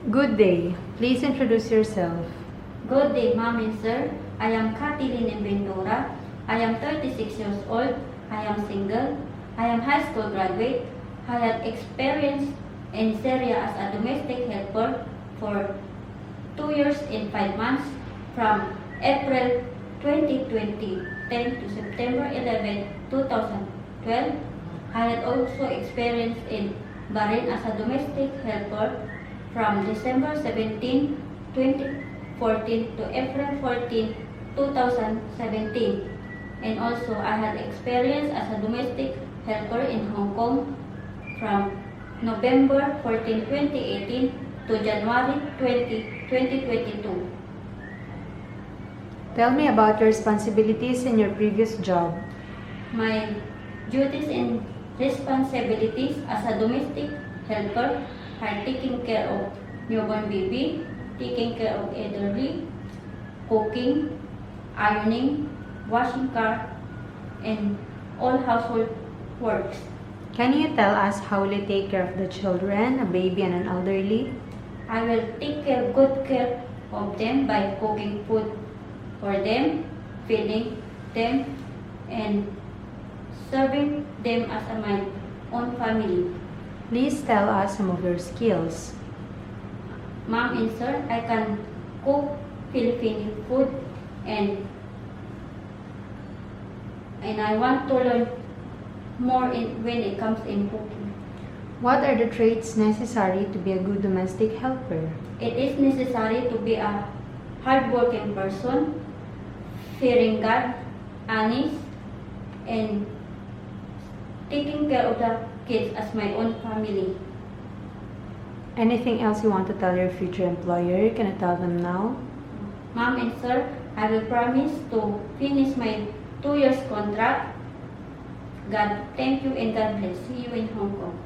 Good day. Please introduce yourself. Good day, Ma'am and Sir. I am Kathleen Ventura. I am 36 years old. I am single. I am high school graduate. I had experience in Syria as a domestic helper for 2 years and 5 months from April 2020 to September 11, 2012. I had also experience in Bahrain as a domestic helper from December 17, 2014 to April 14, 2017. And also, I had experience as a domestic helper in Hong Kong from November 14, 2018 to January 20, 2022. Tell me about your responsibilities in your previous job. My duties and responsibilities as a domestic helper are taking care of newborn baby, taking care of elderly, cooking, ironing, washing car, and all household works. Can you tell us how will you take care of the children, a baby and an elderly? I will take good care of them by cooking food for them, feeding them, and serving them as my own family. Please tell us some of your skills. Ma'am and Sir, I can cook Filipino food and I want to learn more when it comes in cooking. What are the traits necessary to be a good domestic helper? It is necessary to be a hardworking person, fearing God, honest, and taking care of the kids as my own family. Anything else you want to tell your future employer? Can you tell them now? Ma'am and Sir, I will promise to finish my 2 years contract. God, thank you and God bless. See you in Hong Kong.